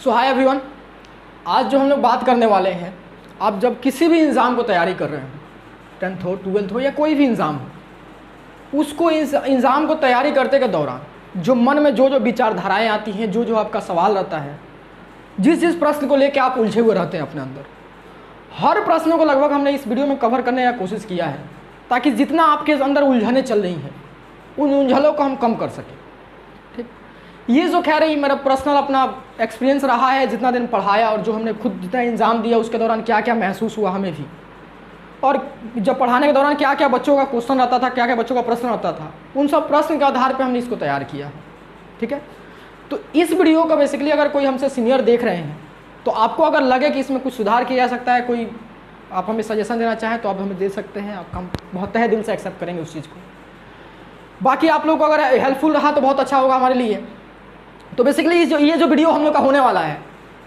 सो hi everyone, आज जो हम लोग बात करने वाले हैं, आप जब किसी भी एग्ज़ाम को तैयारी कर रहे हो, 10th हो 12th हो या कोई भी एग्ज़ाम हो, उसको इस एग्ज़ाम को तैयारी करते के दौरान जो मन में जो विचारधाराएं आती हैं, जो आपका सवाल रहता है, जिस प्रश्न को लेकर आप उलझे हुए रहते हैं अपने अंदर, हर प्रश्न को लगभग हमने इस वीडियो में कवर करने का कोशिश किया है, ताकि जितना आपके अंदर उलझने चल रही हैं उन उलझनों को हम कम कर सकें। ठीक, ये जो खैर ही मेरा पर्सनल अपना एक्सपीरियंस रहा है, जितना दिन पढ़ाया और जो हमने खुद जितना एग्ज़ाम दिया उसके दौरान क्या क्या महसूस हुआ हमें भी, और जब पढ़ाने के दौरान क्या क्या बच्चों का क्वेश्चन आता था, क्या क्या बच्चों का प्रश्न आता था, उन सब प्रश्न के आधार पर हमने इसको तैयार किया है। ठीक है, तो इस वीडियो का बेसिकली अगर कोई हमसे सीनियर देख रहे हैं तो आपको अगर लगे कि इसमें कुछ सुधार किया जा सकता है, कोई आप हमें सजेशन देना चाहें तो आप हमें दे सकते हैं, आप हम बहुत तहे दिल से एक्सेप्ट करेंगे उस चीज़ को। बाकी आप लोग को अगर हेल्पफुल रहा तो बहुत अच्छा होगा हमारे लिए। तो बेसिकली ये जो वीडियो हम लोग का होने वाला है,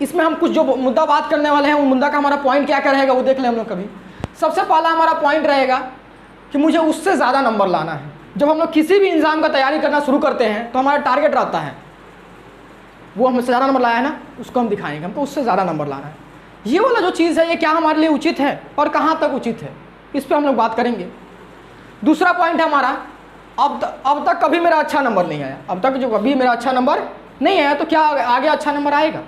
इसमें हम कुछ जो मुद्दा बात करने वाले हैं, वो मुद्दा का हमारा पॉइंट क्या क्या रहेगा वो देख लें हम लोग कभी। सबसे पहला हमारा पॉइंट रहेगा कि मुझे उससे ज़्यादा नंबर लाना है। जब हम लोग किसी भी एग्ज़ाम का तैयारी करना शुरू करते हैं तो हमारा टारगेट रहता है, वो हमसे ज़्यादा नंबर लाया है ना, उसको हम दिखाएंगे, हमको उससे ज़्यादा नंबर लाना है। ये वाला जो चीज़ है, ये क्या हमारे लिए उचित है और कहाँ तक उचित है, इस पर हम लोग बात करेंगे। दूसरा पॉइंट है हमारा, अब तक कभी मेरा अच्छा नंबर नहीं आया, अब तक जो कभी मेरा अच्छा नंबर नहीं आया तो क्या आगे अच्छा नंबर आएगा।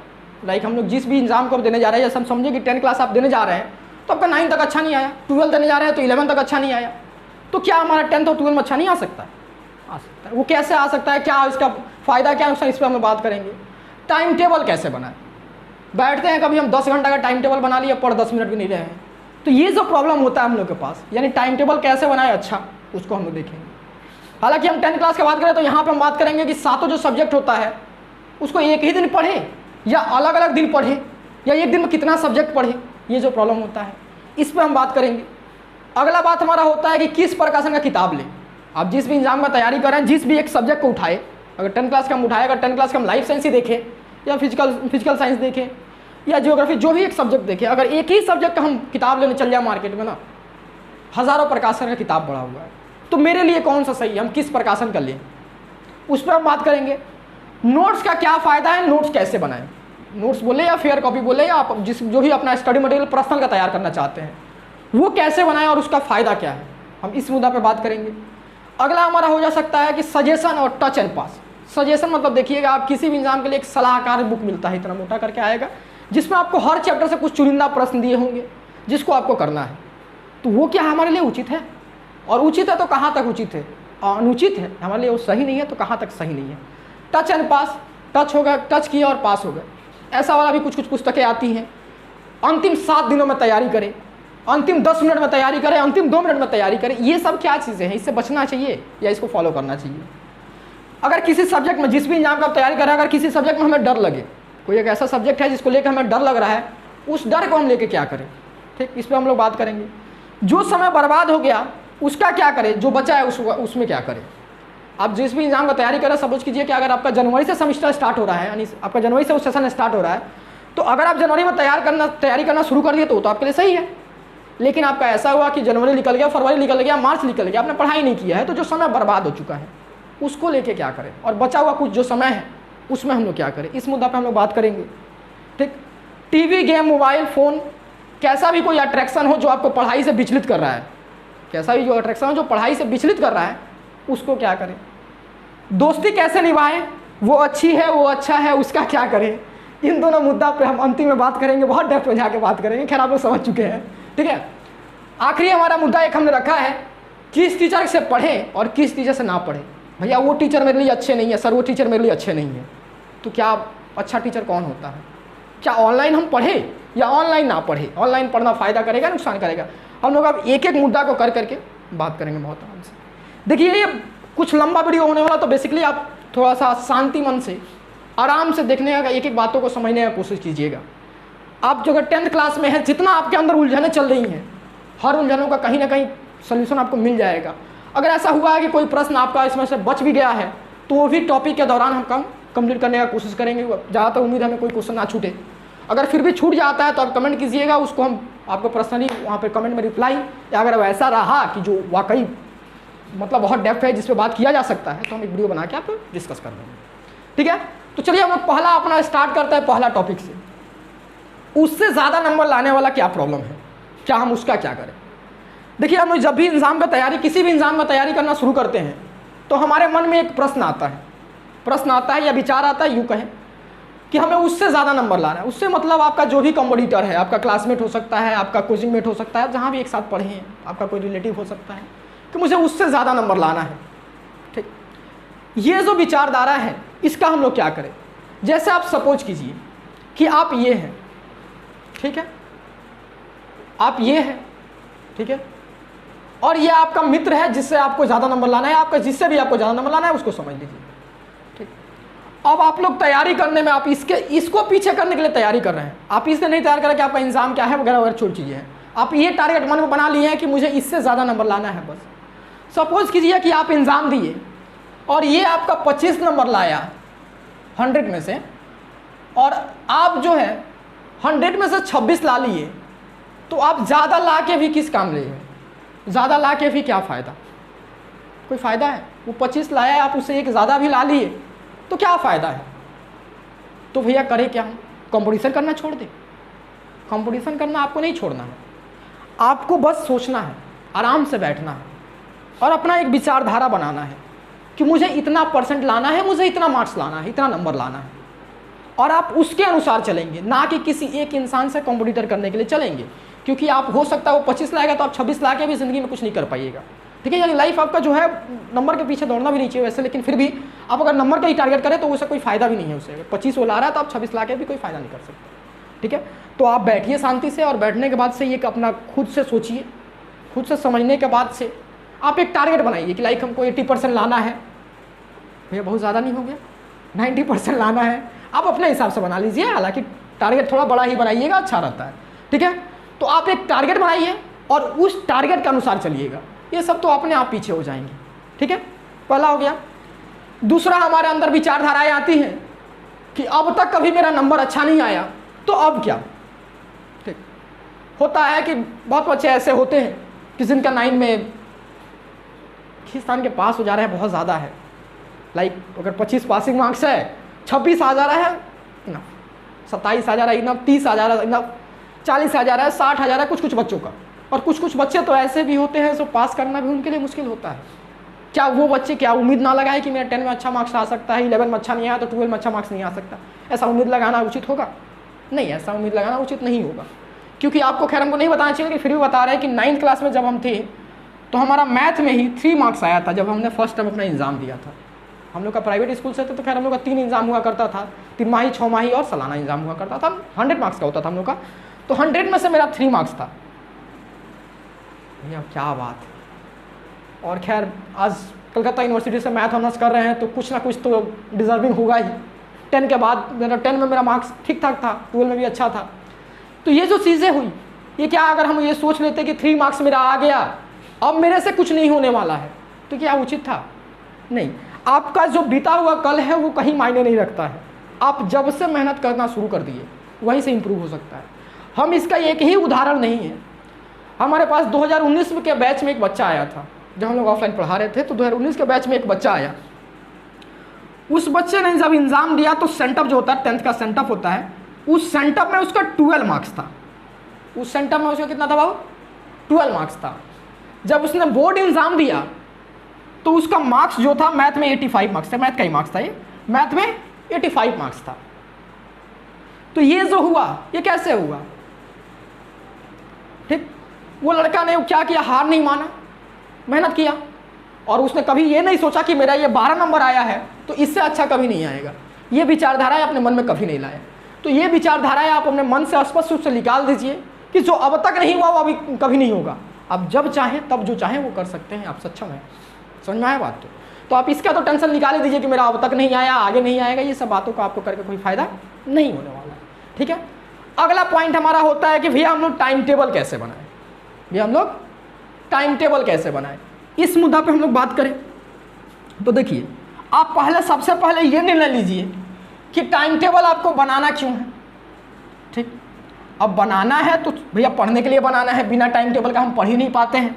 लाइक हम लोग जिस भी एग्ज़ाम को देने जा रहे हैं, जैसे हम समझे कि 10 क्लास आप देने जा रहे हैं तो आपका 9 तक अच्छा नहीं आया, 12 देने जा रहे हैं तो 11 तक अच्छा नहीं आया, तो क्या हमारा 10th और 12 में अच्छा नहीं आ सकता है? आ सकता है। वो कैसे आ सकता है, क्या इसका फ़ायदा क्या नुकसान, इस पर हम बात करेंगे। टाइम टेबल कैसे बनाए, बैठते हैं कभी हम 10 घंटा का टाइम टेबल बना लिया, पर 10 मिनट भी नहीं रहे हैं, तो ये जो प्रॉब्लम होता है हम लोग के पास, यानी टाइम टेबल कैसे बनाए अच्छा, उसको हम लोग देखेंगे। हालांकि हम 10 क्लास की बात करें तो यहाँ पे हम बात करेंगे कि सातों जो सब्जेक्ट होता है उसको एक ही दिन पढ़े या अलग अलग दिन पढ़े, या एक दिन में कितना सब्जेक्ट पढ़े, ये जो प्रॉब्लम होता है इस पर हम बात करेंगे। अगला बात हमारा होता है कि किस प्रकाशन का किताब लें। आप जिस भी एग्जाम का तैयारी कर रहे हैं, जिस भी एक सब्जेक्ट को उठाए, अगर 10 क्लास का हम उठाए, अगर 10 क्लास का हम लाइफ साइंस ही देखें या फिजिकल साइंस देखें या ज्योग्राफी, जो भी एक सब्जेक्ट देखें, अगर एक ही सब्जेक्ट का हम किताब लेने चल जाए मार्केट में ना, हज़ारों प्रकाशन का किताब पड़ा हुआ है, तो मेरे लिए कौन सा सही है, हम किस प्रकाशन का लें, उस पर हम बात करेंगे। नोट्स का क्या फ़ायदा है, नोट्स कैसे बनाएं, नोट्स बोले या फेयर कॉपी बोले, या आप जो भी अपना स्टडी मटेरियल पर्सनल का तैयार करना चाहते हैं वो कैसे बनाएं और उसका फ़ायदा क्या है, हम इस मुद्दा पे बात करेंगे। अगला हमारा हो जा सकता है कि सजेशन और टच एंड पास। सजेशन मतलब देखिएगा, आप किसी भी एग्जाम के लिए एक सलाहकार बुक मिलता है, इतना मोटा करके आएगा, जिसमें आपको हर चैप्टर से कुछ चुनिंदा प्रश्न दिए होंगे जिसको आपको करना है, तो वो क्या हमारे लिए उचित है, और उचित है तो कहाँ तक उचित है, अनुचित है हमारे लिए वो सही नहीं है तो कहाँ तक सही नहीं है। टच एंड पास, टच होगा, टच किया और पास हो गए, ऐसा वाला भी कुछ पुस्तकें आती हैं। अंतिम 7 दिनों में तैयारी करें, अंतिम 10 मिनट में तैयारी करें, अंतिम 2 मिनट में तैयारी करें, ये सब क्या चीज़ें हैं, इससे बचना चाहिए या इसको फॉलो करना चाहिए। अगर किसी सब्जेक्ट में, जिस भी एग्जाम का आप तैयारी कर रहे हैं, अगर किसी सब्जेक्ट में हमें डर लगे, कोई एक ऐसा सब्जेक्ट है जिसको लेकर हमें डर लग रहा है, उस डर को हम लेके क्या करें, ठीक, इस पर हम लोग बात करेंगे। जो समय बर्बाद हो गया उसका क्या करें, जो बचा है उसमें क्या करें। आप जिस भी एग्जाम का तैयारी कर रहे हैं, सपोज कीजिए कि अगर आपका जनवरी से सेमेस्टर स्टार्ट हो रहा है, यानी आपका जनवरी से वो सेशन स्टार्ट हो रहा है, तो अगर आप जनवरी में तैयारी करना शुरू कर दिए तो आपके लिए सही है। लेकिन आपका ऐसा हुआ कि जनवरी निकल गया, फरवरी निकल गया, मार्च निकल गया, आपने पढ़ाई नहीं किया है, तो जो समय बर्बाद हो चुका है उसको लेके क्या करें, और बचा हुआ कुछ जो समय है उसमें हम लोग क्या करें, इस मुद्दा पे हम लोग बात करेंगे। ठीक, टीवी, गेम, मोबाइल फ़ोन, कैसा भी कोई अट्रैक्शन हो जो आपको पढ़ाई से विचलित कर रहा है, कैसा भी जो अट्रैक्शन हो जो पढ़ाई से विचलित कर रहा है, उसको क्या करें। दोस्ती कैसे निभाएं, वो अच्छी है, वो अच्छा है, उसका क्या करें। इन दोनों मुद्दा पे हम अंतिम में बात करेंगे, बहुत डेप्थ में जाके बात करेंगे, खैर आप लोग समझ चुके हैं। ठीक है, आखिरी हमारा मुद्दा एक हमने रखा है, किस टीचर से पढ़ें और किस टीचर से ना पढ़ें। भैया वो टीचर मेरे लिए अच्छे नहीं है, सर वो टीचर मेरे लिए अच्छे नहीं है, तो क्या अच्छा टीचर कौन होता है। क्या ऑनलाइन हम पढ़ें या ऑनलाइन ना पढ़ें, ऑनलाइन पढ़ना फ़ायदा करेगा नुकसान करेगा, हम लोग अब एक एक मुद्दा को कर करके बात करेंगे बहुत आराम से। देखिए ये कुछ लंबा वीडियो होने वाला, तो बेसिकली आप थोड़ा सा शांति मन से आराम से देखने का, एक एक बातों को समझने की कोशिश कीजिएगा। आप जो 10th क्लास में है, जितना आपके अंदर उलझने चल रही हैं, हर उलझनों का कहीं ना कहीं सोल्यूशन आपको मिल जाएगा। अगर ऐसा हुआ है कि कोई प्रश्न आपका इसमें से बच भी गया है तो वो भी टॉपिक के दौरान हम कंप्लीट करने का कोशिश करेंगे, ज़्यादातर उम्मीद हमें कोई क्वेश्चन ना छूटे। अगर फिर भी छूट जाता है तो आप कमेंट कीजिएगा, उसको हम आपको पर्सनली वहाँ पर कमेंट में रिप्लाई, या अगर वैसा रहा कि जो वाकई मतलब बहुत डेप्थ है जिस पे बात किया जा सकता है, तो हम एक वीडियो बना के आप डिस्कस कर लेंगे। ठीक है, तो चलिए हम लोग पहला अपना स्टार्ट करते हैं पहला टॉपिक से। उससे ज़्यादा नंबर लाने वाला क्या प्रॉब्लम है, क्या हम उसका क्या करें। देखिए हम लोग जब भी एग्ज़ाम का तैयारी, किसी भी एग्ज़ाम का तैयारी करना शुरू करते हैं तो हमारे मन में एक प्रश्न आता है या विचार आता है, यूँ कहें कि हमें उससे ज़्यादा नंबर लाना है। उससे मतलब आपका जो भी कॉम्पिटिटर है, आपका क्लासमेट हो सकता है, आपका कोचिंग मेट हो सकता है, जहाँ भी एक साथ पढ़े हैं, आपका कोई रिलेटिव हो सकता है, कि मुझे उससे ज़्यादा नंबर लाना है। ठीक, ये जो विचारधारा है इसका हम लोग क्या करें। जैसे आप सपोज कीजिए कि आप ये हैं, ठीक है, आप ये हैं, ठीक है, और ये आपका मित्र है जिससे आपको ज़्यादा नंबर लाना है, आपका जिससे भी आपको ज़्यादा नंबर लाना है उसको समझ लीजिए। ठीक, अब आप लोग तैयारी करने में आप इसको पीछे करने के लिए तैयारी कर रहे हैं। आप इससे नहीं तैयार करें कि आपका एग्जाम क्या है वगैरह वगैरह, छोड़ चीज़ें हैं। आप ये टारगेट मन में बना लिए हैं कि मुझे इससे ज़्यादा नंबर लाना है बस। सपोज कीजिए कि आप एग्ज़ाम दिए और ये आपका 25 नंबर लाया 100 में से, और आप जो है 100 में से 26 ला लिए, तो आप ज़्यादा ला के भी किस काम लिए, ज़्यादा ला के भी क्या फ़ायदा, कोई फ़ायदा है। वो 25 लाया है, आप उससे एक ज़्यादा भी ला लिए तो क्या फ़ायदा है। तो भैया करें क्या, हम कंपटीशन करना छोड़ दें। कंपटीशन करना आपको नहीं छोड़ना है, आपको बस सोचना है, आराम से बैठना है और अपना एक विचारधारा बनाना है कि मुझे इतना % लाना है, मुझे इतना मार्क्स लाना है, इतना नंबर लाना है, और आप उसके अनुसार चलेंगे, ना कि किसी एक इंसान से कॉम्पिटिटर करने के लिए चलेंगे। क्योंकि आप हो सकता है वो 25 लाएगा तो आप 26 ला के भी ज़िंदगी में कुछ नहीं कर पाइएगा। ठीक है, यानी लाइफ आपका जो है नंबर के पीछे दौड़ना भी नहीं चाहिए वैसे, लेकिन फिर भी आप अगर नंबर का ही टारगेट करें तो उसे कोई फ़ायदा भी नहीं है। उसे 25 वो ला रहा है तो आप 26 ला के भी कोई फ़ायदा नहीं कर सकते। ठीक है, तो आप बैठिए शांति से, और बैठने के बाद से ये अपना खुद से सोचिए, खुद से समझने के बाद से आप एक टारगेट बनाइए कि लाइक हमको 80% लाना है। भैया बहुत ज़्यादा नहीं हो गया, 90% लाना है, आप अपने हिसाब से बना लीजिए। हालांकि टारगेट थोड़ा बड़ा ही बनाइएगा, अच्छा रहता है। ठीक है, तो आप एक टारगेट बनाइए और उस टारगेट के अनुसार चलिएगा, ये सब तो अपने आप पीछे हो जाएंगे। ठीक है, पहला हो गया। दूसरा, हमारे अंदर विचारधाराएं आती हैं कि अब तक कभी मेरा नंबर अच्छा नहीं आया तो अब क्या। ठीक, होता है कि बहुत बच्चे ऐसे होते हैं कि जिनका 9 में खिस्तान के पास हो जा रहा है, बहुत ज़्यादा है। लाइक अगर 25 पासिंग मार्क्स है, 26 आ जा रहा है इनफ, 27 आ जा रहा है इनफ, 30 आ जा रहा है इनफ, 40 आ जा रहा है, 60 आ जा रहा है कुछ कुछ बच्चों का। और कुछ कुछ बच्चे तो ऐसे भी होते हैं जो पास करना भी उनके लिए मुश्किल होता है। क्या वो बच्चे क्या उम्मीद ना लगाए कि मेरा 10 में अच्छा मार्क्स आ सकता है, 11 में अच्छा नहीं आया तो 12 में अच्छा मार्क्स नहीं आ सकता। ऐसा उम्मीद लगाना उचित होगा? नहीं, ऐसा उम्मीद लगाना उचित नहीं होगा। क्योंकि आपको खैर हमको नहीं बताना चाहिए, लेकिन फिर भी बता रहे हैं कि 9th क्लास में जब हम थे तो हमारा मैथ में ही 3 मार्क्स आया था जब हमने फर्स्ट टाइम अपना एग्ज़ाम दिया था। हम लोग का प्राइवेट स्कूल से थे तो खैर हम लोग का 3 एग्ज़ाम हुआ करता था, 3 माही, 6 माही और सालाना एग्ज़ाम हुआ करता था। 100 मार्क्स का होता था हम लोग का, तो 100 में से मेरा 3 मार्क्स था। भैया क्या बात है। और खैर आज कलकत्ता यूनिवर्सिटी से मैथ ऑनर्स कर रहे हैं तो कुछ ना कुछ तो डिजर्विंग होगा ही। 10 के बाद मेरा 10 में मेरा मार्क्स ठीक ठाक था, 12 में भी अच्छा था। तो ये जो चीज़ें हुई, ये क्या अगर हम ये सोच लेते कि 3 मार्क्स मेरा आ गया, अब मेरे से कुछ नहीं होने वाला है, तो क्या उचित था? नहीं। आपका जो बीता हुआ कल है वो कहीं मायने नहीं रखता है। आप जब से मेहनत करना शुरू कर दिए वहीं से इम्प्रूव हो सकता है। हम इसका एक ही उदाहरण नहीं है। हमारे पास 2019 के बैच में एक बच्चा आया था, जब हम लोग ऑफलाइन पढ़ा रहे थे तो 2019 के बैच में एक बच्चा आया। उस बच्चे ने जब एग्ज़ाम दिया तो सेंटअप जो होता है, 10th का सेंटअप होता है, उस सेंटअप में उसका 12 मार्क्स था। उस सेंटअप में उसका कितना था बाबू? 12 मार्क्स था। जब उसने बोर्ड एग्ज़ाम दिया तो उसका मार्क्स जो था मैथ में 85 मार्क्स था। मैथ का ही मार्क्स था, ये मैथ में 85 मार्क्स था। तो ये जो हुआ ये कैसे हुआ? ठीक, वो लड़का ने क्या किया, हार नहीं माना, मेहनत किया, और उसने कभी ये नहीं सोचा कि मेरा ये 12 नंबर आया है तो इससे अच्छा कभी नहीं आएगा। ये विचारधाराएं अपने मन में कभी नहीं लाए। तो ये विचारधाराएं आप अपने मन से स्पष्ट रूप से निकाल दीजिए कि जो अब तक नहीं हुआ वो अभी कभी नहीं होगा। आप जब चाहें तब जो चाहें वो कर सकते हैं, आप सक्षम हैं। समझ में आया बात? तो आप इसका तो टेंशन निकाल दीजिए कि मेरा अब तक नहीं आया, आगे नहीं आएगा। ये सब बातों को आपको करके कोई फायदा नहीं होने वाला है। ठीक है, अगला पॉइंट हमारा होता है कि भैया हम लोग टाइम टेबल कैसे बनाएं। भैया हम लोग टाइम टेबल कैसे बनाएं, इस मुद्दा पे हम लोग बात करें तो देखिए, आप सबसे पहले ये निर्णय लीजिए कि टाइम टेबल आपको बनाना क्यों है। ठीक, अब बनाना है तो भैया पढ़ने के लिए बनाना है। बिना टाइम टेबल का हम पढ़ ही नहीं पाते हैं।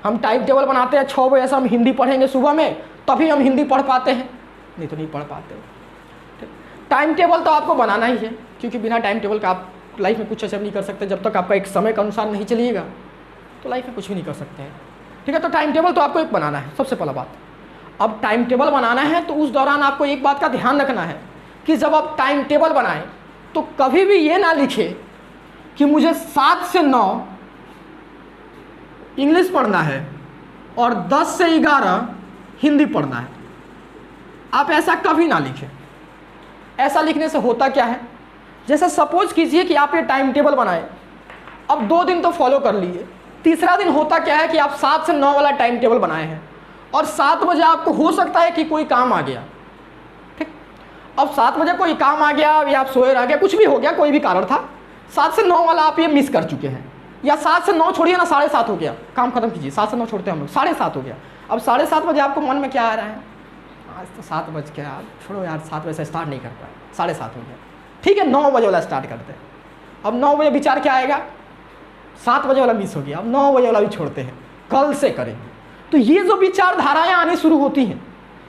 हम टाइम टेबल बनाते हैं 6 बजे से हम हिंदी पढ़ेंगे सुबह में, तभी हम हिंदी पढ़ पाते हैं, नहीं तो नहीं पढ़ पाते। ठीक, टाइम टेबल तो आपको बनाना ही है, क्योंकि बिना टाइम टेबल का आप लाइफ में कुछ अचीव नहीं कर सकते। जब तक आपका एक समय के अनुसार नहीं चलिएगा तो लाइफ में कुछ भी नहीं कर सकते हैं, ठीक है। तो टाइम टेबल तो आपको एक बनाना है, सबसे पहला बात। अब टाइम टेबल बनाना है तो उस दौरान आपको एक बात का ध्यान रखना है कि जब आप टाइम टेबल बनाएं तो कभी भी ये ना लिखे कि मुझे 7 से 9 इंग्लिश पढ़ना है और 10 से 11 हिंदी पढ़ना है। आप ऐसा कभी ना लिखें। ऐसा लिखने से होता क्या है, जैसे सपोज कीजिए कि आप ये टाइम टेबल बनाए, अब 2 दिन तो फॉलो कर लिए, तीसरा दिन होता क्या है कि आप 7 से 9 वाला टाइम टेबल बनाए हैं और 7 बजे आपको हो सकता है कि कोई काम आ गया, ठीक। अब 7 बजे कोई काम आ गया या आप सोए रह गए, कुछ भी हो गया, कोई भी कारण था, 7 से 9 वाला आप ये मिस कर चुके हैं। या 7 से 9 छोड़िए ना, 7:30 हो गया, काम खत्म कीजिए, 7 से 9 छोड़ते हैं हम लोग, 7:30 हो गया। अब 7:30 बजे आपको मन में क्या आ रहा है, आज तो 7 बज के यार, छोड़ो यार, 7 बजे से स्टार्ट नहीं कर पाए, 7:30 हो गया, ठीक है 9 बजे वाला स्टार्ट करते हैं। अब 9 बजे विचार क्या आएगा, 7 बजे वाला मिस हो गया, अब 9 बजे वाला भी छोड़ते हैं, कल से करेंगे। तो ये जो विचारधाराएं आनी शुरू होती हैं,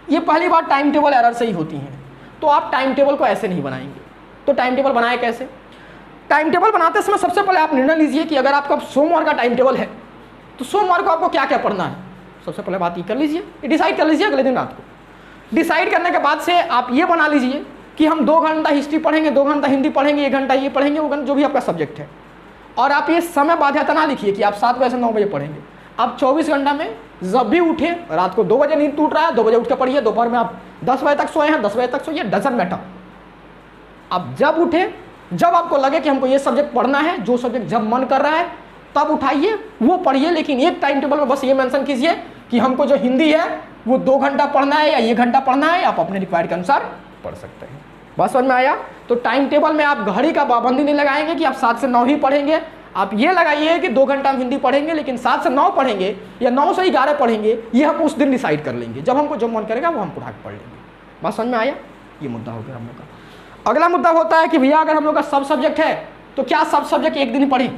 ये पहली बार टाइम टेबल एरर से ही होती हैं। तो आप टाइम टेबल को ऐसे नहीं बनाएंगे। तो टाइम टेबल बनाए कैसे? टाइम टेबल बनाते समय सबसे पहले आप निर्णय लीजिए कि अगर आपका सोमवार का टाइम टेबल है तो सोमवार को आपको क्या क्या पढ़ना है। सबसे पहले बात ये कर लीजिए, ये डिसाइड कर लीजिए अगले दिन रात को। डिसाइड करने के बाद से आप ये बना लीजिए कि हम 2 घंटा हिस्ट्री पढ़ेंगे, 2 घंटा हिंदी पढ़ेंगे, 1 घंटा ये पढ़ेंगे, वो जो भी आपका सब्जेक्ट है। और आप ये समय बाध्यता ना लिखिए कि आप 7 बजे से 9 बजे पढ़ेंगे। आप 24 घंटा में जब भी उठे, रात को 2 बजे नींद टूट रहा है 2 बजे उठ के पढ़िए, दोपहर में आप 10 बजे तक सोए हैं 10 बजे तक सोइए, डजंट मैटर। आप जब उठे, जब आपको लगे कि हमको ये सब्जेक्ट पढ़ना है, जो सब्जेक्ट जब मन कर रहा है तब उठाइए, वो पढ़िए। लेकिन एक टाइम टेबल में बस ये मेंशन कीजिए कि हमको जो हिंदी है वो 2 घंटा पढ़ना है या 1 घंटा पढ़ना है। आप अपने रिक्वायर्ड के अनुसार पढ़ सकते हैं। बस समझ में आया? तो टाइम टेबल में आप घड़ी का पाबंदी नहीं लगाएंगे कि आप 7 से 9 ही पढ़ेंगे। आप ये लगाइए कि 2 घंटा हम हिंदी पढ़ेंगे, लेकिन 7 से 9 पढ़ेंगे या 9 से 11 पढ़ेंगे, ये हम उस दिन डिसाइड कर लेंगे। जब हमको जो मन करेगा वो हम उठा के पढ़ लेंगे। बात समझ में आया? ये मुद्दा हो गया हम लोग का। अगला मुद्दा होता है कि भैया अगर हम लोग का सब सब्जेक्ट है तो क्या सब सब्जेक्ट एक दिन ही पढ़ें?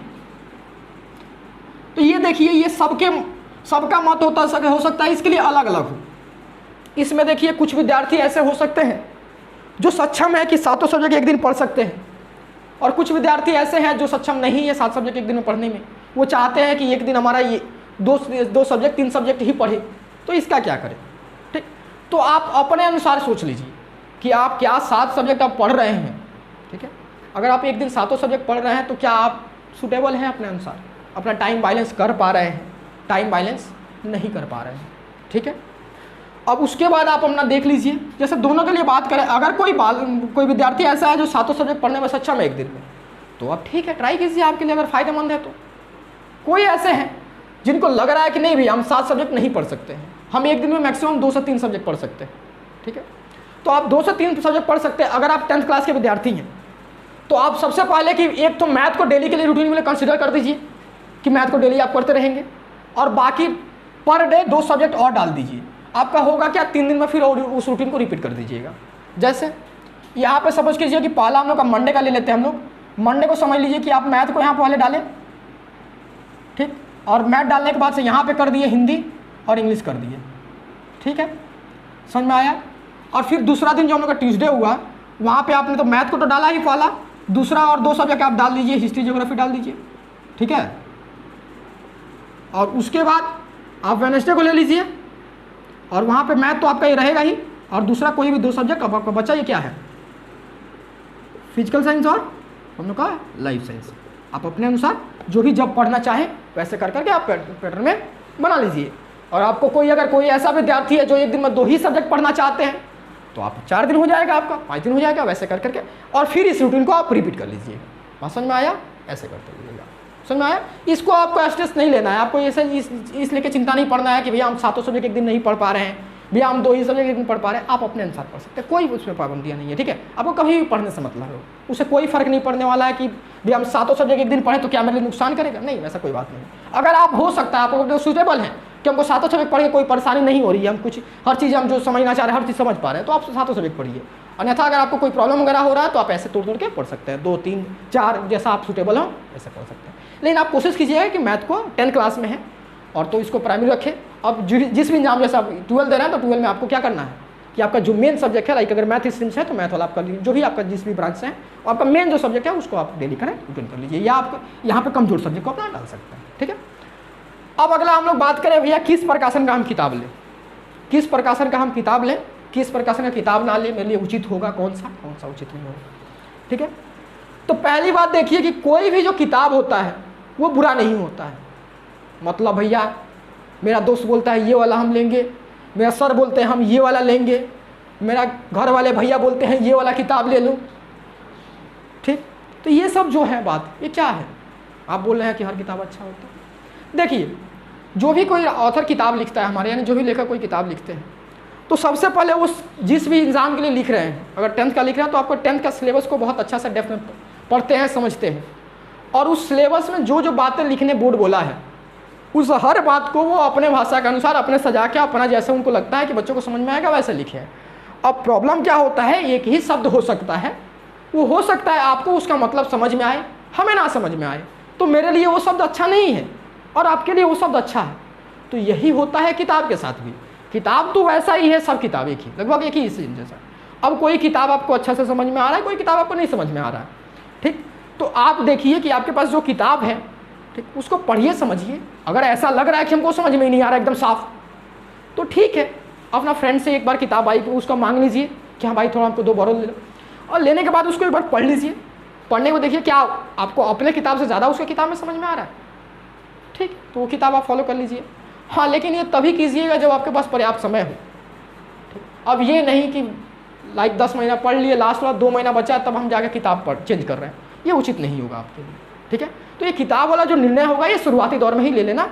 तो ये देखिए, ये सबका मत हो सकता है, इसके लिए अलग अलग हो। इसमें देखिए कुछ विद्यार्थी ऐसे हो सकते हैं जो सक्षम है कि 7 सब्जेक्ट एक दिन पढ़ सकते हैं, और कुछ विद्यार्थी ऐसे हैं जो सक्षम नहीं है 7 सब्जेक्ट एक दिन में पढ़ने में। वो चाहते हैं कि एक दिन हमारा ये 2 सब्जेक्ट 3 सब्जेक्ट ही पढ़े। तो इसका क्या करें? ठीक, तो आप अपने अनुसार सोच लीजिए कि आप क्या 7 सब्जेक्ट आप पढ़ रहे हैं। ठीक है, अगर आप एक दिन 7 सब्जेक्ट पढ़ रहे हैं तो क्या आप सूटेबल हैं अपने अनुसार, अपना टाइम बैलेंस कर पा रहे हैं? टाइम बैलेंस नहीं कर पा रहे हैं। ठीक है, अब उसके बाद आप अपना देख लीजिए, जैसे दोनों के लिए बात करें, अगर कोई विद्यार्थी ऐसा है जो 7 सब्जेक्ट पढ़ने में सक्षम है एक दिन में, तो आप ठीक है ट्राई कीजिए, आपके लिए अगर फ़ायदेमंद है तो। कोई ऐसे हैं जिनको लग रहा है कि नहीं भैया हम 7 सब्जेक्ट नहीं पढ़ सकते हैं, हम एक दिन में मैक्सिमम 2 से 3 सब्जेक्ट पढ़ सकते हैं। ठीक है, तो आप 2 से 3 सब्जेक्ट पढ़ सकते हैं। अगर आप 10th क्लास के विद्यार्थी हैं तो आप सबसे पहले कि एक तो मैथ को डेली के लिए रूटीन में कंसिडर कर दीजिए कि मैथ को डेली आप पढ़ते रहेंगे, और बाकी पर डे 2 सब्जेक्ट और डाल दीजिए। आपका होगा क्या, 3 दिन में फिर उस रूटीन को रिपीट कर दीजिएगा। जैसे यहाँ पे सपोज कीजिए कि पहला हम लोग का मंडे का ले लेते हैं। हम लोग मंडे को समझ लीजिए कि आप मैथ को यहाँ पहले डालें, ठीक, और मैथ डालने के बाद से यहाँ पे कर दिए हिंदी और इंग्लिश कर दिए। ठीक है, समझ में आया? और फिर दूसरा दिन जो हम लोग का ट्यूसडे हुआ, वहाँ पे आपने तो मैथ को तो डाला ही पहला, दूसरा और 2 सब्जेक्ट आप डाल दीजिए, हिस्ट्री ज्योग्राफी डाल दीजिए। ठीक है, और उसके बाद आप वेडनेसडे को ले लीजिए, और वहाँ पे मैथ तो आपका ये रहेगा ही, और दूसरा कोई भी 2 सब्जेक्ट अब आपका बचा, ये क्या है, फिजिकल साइंस और हम लोग का लाइफ साइंस। आप अपने अनुसार जो भी जब पढ़ना चाहें वैसे कर करके आप पैटर्न में बना लीजिए। और आपको अगर कोई ऐसा विद्यार्थी है जो एक दिन में 2 ही सब्जेक्ट पढ़ना चाहते हैं तो आप 4 दिन हो जाएगा, आपका 5 दिन हो जाएगा, वैसे कर करके, और फिर इस रूटीन को आप रिपीट कर लीजिए। बात समझ में आया? ऐसे करते रहिएगा। समझ में आया? इसको आपको स्ट्रेस नहीं लेना है, आपको ऐसे इस लेके चिंता नहीं पड़ना है कि भैया हम 7 सब्जेक्ट एक दिन नहीं पढ़ पा रहे हैं, भैया हम 2 ही सब्जेक्ट एक दिन पढ़ पा रहे हैं। आप अपने अनुसार पढ़ सकते हैं, कोई उसमें पाबंदियाँ नहीं है। ठीक है, आपको कभी भी पढ़ने से मतलब हो, उससे कोई फर्क नहीं पड़ने वाला है कि भैया हम 7 सब्जेक्ट एक दिन पढ़ें तो क्या मेरे लिए नुकसान करेगा, नहीं, वैसा कोई बात नहीं। अगर आप हो सकता है आपको सूटेबल है कि हमको 7 सब्जेक्ट पढ़ के कोई परेशानी नहीं हो रही है, हम कुछ हर चीज़ हम जो समझना चाह रहे हैं हर चीज़ समझ पा रहे हैं, तो आप 7 सब्जेक्ट पढ़िए। अन्यथा अगर आपको कोई प्रॉब्लम वगैरह हो रहा है तो आप ऐसे तोड़ के पढ़ सकते हैं, 2, 3, 4 जैसा आप सूटेबल हो ऐसे पढ़ सकते हैं। लेकिन आप कोशिश कीजिएगा कि मैथ को 10 क्लास में है और तो इसको प्राइमरी रखें। अब जिस भी एग्जाम जैसे आप 12 दे रहे हैं तो 12 में आपको क्या करना है कि आपका जो मेन सब्जेक्ट है, लाइक अगर मैथ स्ट्रीम्स है तो मैथ वाला आप कर लीजिए, जो भी आपका जिस भी ब्रांच से है, और आपका मेन जो सब्जेक्ट है उसको आप डेली करें, रूटीन कर लीजिए, या आप यहाँ पे कमजोर सब्जेक्ट को अपना डाल सकते हैं। ठीक है, अब अगला हम लोग बात करें भैया किस प्रकाशन का हम किताब लें, किस प्रकाशन का हम किताब लें, किस प्रकाशन का किताब ना लें, मेरे लिए उचित होगा, कौन सा उचित नहीं होगा। ठीक है, तो पहली बात देखिए कि कोई भी जो किताब होता है वो बुरा नहीं होता है। मतलब भैया मेरा दोस्त बोलता है ये वाला हम लेंगे, मेरा सर बोलते हैं हम ये वाला लेंगे, मेरा घर वाले भैया बोलते हैं ये वाला किताब ले लो। ठीक, तो ये सब जो है बात, ये क्या है, आप बोल रहे हैं कि हर किताब अच्छा होता है। देखिए जो भी कोई ऑथर किताब लिखता है हमारे, यानी जो भी लेखक कोई किताब लिखते हैं, तो सबसे पहले उस जिस भी एग्ज़ाम के लिए लिख रहे हैं, अगर 10th का लिख रहे हैं तो आपको 10th का सिलेबस को बहुत अच्छा से डेप्थ में पढ़ते हैं, समझते हैं, और उस सिलेबस में जो जो बातें लिखने बोर्ड बोला है उस हर बात को वो अपने भाषा के अनुसार अपने सजा के अपना जैसे उनको लगता है कि बच्चों को समझ में आएगा वैसे लिखे हैं। अब प्रॉब्लम क्या होता है, एक ही शब्द हो सकता है, वो हो सकता है आपको उसका मतलब समझ में आए, हमें ना समझ में आए, तो मेरे लिए वो शब्द अच्छा नहीं है और आपके लिए वो शब्द अच्छा है। तो यही होता है किताब के साथ भी, किताब तो वैसा ही है, सब किताब एक ही, लगभग एक ही इसी जैसा। अब कोई किताब आपको अच्छा से समझ में आ रहा है, कोई किताब आपको नहीं समझ में आ रहा है। ठीक, तो आप देखिए कि आपके पास जो किताब है, ठीक, उसको पढ़िए, समझिए। अगर ऐसा लग रहा है कि हमको समझ में ही नहीं आ रहा एकदम साफ, तो ठीक है, अपना फ्रेंड से एक बार किताब आई उसका मांग लीजिए कि हाँ भाई थोड़ा हमको 2 बोरो ले लो, और लेने के बाद उसको एक बार पढ़ लीजिए। पढ़ने को देखिए क्या आपको अपने किताब से ज़्यादा उसके किताब में समझ में आ रहा है, ठीक, तो वो किताब आप फॉलो कर लीजिए। हाँ, लेकिन ये तभी कीजिएगा जब आपके पास पर्याप्त समय हो। ठीक, अब ये नहीं कि लाइक 10 महीना पढ़ लिए, लास्ट वाला 2 महीना बचा तब हम जाकर किताब चेंज कर रहे हैं, ये उचित नहीं होगा आपके लिए। ठीक है, तो ये किताब वाला जो निर्णय होगा ये शुरुआती दौर में ही ले लेना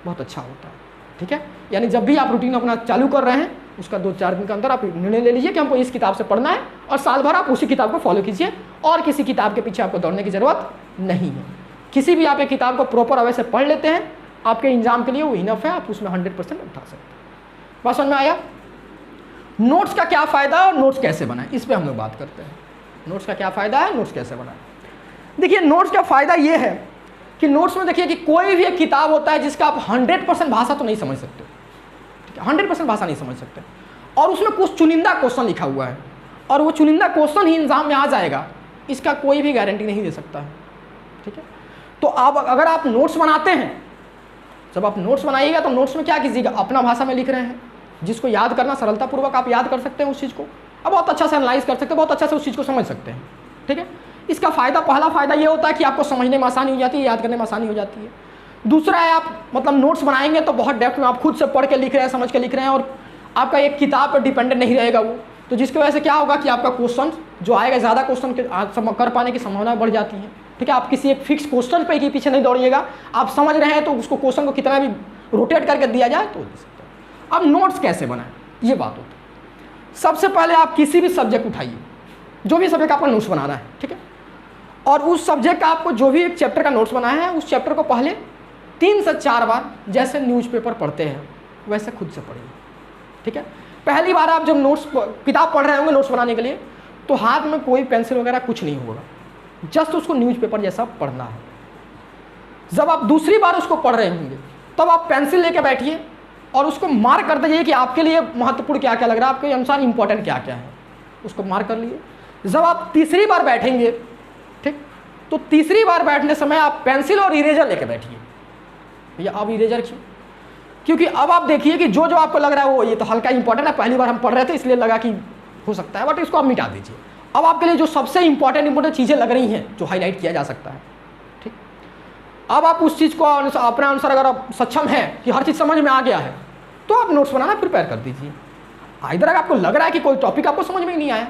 बहुत अच्छा होता है। ठीक है, यानी जब भी आप रूटीन अपना चालू कर रहे हैं उसका 2-4 दिन के अंदर आप निर्णय ले लीजिए कि हमको इस किताब से पढ़ना है, और साल भर आप उसी किताब को फॉलो कीजिए, और किसी किताब के पीछे आपको दौड़ने की ज़रूरत नहीं है। किसी भी आप एक किताब को प्रॉपर अवे से पढ़ लेते हैं, आपके एग्जाम के लिए वो इनफ है, आप उसमें 100% उठा सकते हैं। बात समझ में आया? नोट्स का क्या फ़ायदा है और नोट्स कैसे बनाएं, इस पर हम लोग बात करते हैं। नोट्स का क्या फ़ायदा है, नोट्स कैसे बनाएं। देखिए नोट्स का फ़ायदा ये है कि नोट्स में देखिए कि कोई भी एक किताब होता है जिसका आप 100% भाषा तो नहीं समझ सकते, ठीक है, 100% भाषा नहीं समझ सकते, और उसमें कुछ चुनिंदा क्वेश्चन लिखा हुआ है, और वो चुनिंदा क्वेश्चन ही एग्जाम में आ जाएगा, इसका कोई भी गारंटी नहीं दे सकता है। ठीक है, तो आप अगर आप नोट्स बनाते हैं, जब आप नोट्स बनाइएगा तो नोट्स में क्या कीजिएगा, अपना भाषा में लिख रहे हैं, जिसको याद करना सरलतापूर्वक आप याद कर सकते हैं उस चीज़ को, अब बहुत अच्छा से एनालाइज कर सकते हैं, बहुत अच्छा से उस चीज़ को समझ सकते हैं। ठीक है, इसका फ़ायदा, पहला फ़ायदा ये होता है कि आपको समझने में आसानी हो जाती है, याद करने में आसानी हो जाती है। दूसरा है आप मतलब नोट्स बनाएंगे तो बहुत डेप्थ में आप खुद से पढ़ के लिख रहे हैं, समझ के लिख रहे हैं, और आपका एक किताब पर डिपेंडेंट नहीं रहेगा वो, तो जिसकी वजह से क्या होगा कि आपका क्वेश्चन जो आएगा ज़्यादा क्वेश्चन कर पाने की संभावना बढ़ जाती है। ठीक है, आप किसी एक फिक्स क्वेश्चन पे के पीछे नहीं दौड़िएगा, आप समझ रहे हैं तो उसको क्वेश्चन को कितना भी रोटेट करके दिया जाए तो दे सकते हैं। अब नोट्स कैसे बनाएं, ये बात होती है। सबसे पहले आप किसी भी सब्जेक्ट उठाइए, जो भी सब्जेक्ट आपका नोट्स बनाना है, ठीक है, और उस सब्जेक्ट का आपको जो भी एक चैप्टर का नोट्स बनाया है उस चैप्टर को पहले 3 से 4 बार जैसे न्यूज़पेपर पढ़ते हैं वैसे खुद से पढ़िए। ठीक है, पहली बार आप जब नोट्स किताब पढ़ रहे होंगे नोट्स बनाने के लिए, तो हाथ में कोई पेंसिल वगैरह कुछ नहीं होगा, जस्ट उसको न्यूज़पेपर जैसा पढ़ना है। जब आप दूसरी बार उसको पढ़ रहे होंगे तब आप पेंसिल लेके बैठिए और उसको मार्क कर दीजिए कि आपके लिए महत्वपूर्ण क्या क्या लग रहा है, आपके अनुसार इंपॉर्टेंट क्या क्या है, उसको मार्क कर लिए। जब आप तीसरी बार बैठेंगे, ठीक, तो तीसरी बार बैठने समय आप पेंसिल और इरेजर लेके बैठिए। भैया अब इरेजर क्यों? क्योंकि अब आप देखिए कि जो जो आपको लग रहा है वो ये तो हल्का इंपॉर्टेंट है, पहली बार हम पढ़ रहे थे इसलिए लगा कि हो सकता है, बट इसको आप मिटा दीजिए। अब आपके लिए जो सबसे इंपॉर्टेंट चीज़ें लग रही हैं जो हाईलाइट किया जा सकता है, ठीक, अब आप उस चीज़ को अपने अनुसार अगर आप सक्षम हैं कि हर चीज़ समझ में आ गया है तो आप नोट्स बनाना प्रिपेयर कर दीजिए। इधर अगर आपको लग रहा है कि कोई टॉपिक आपको समझ में ही नहीं आया,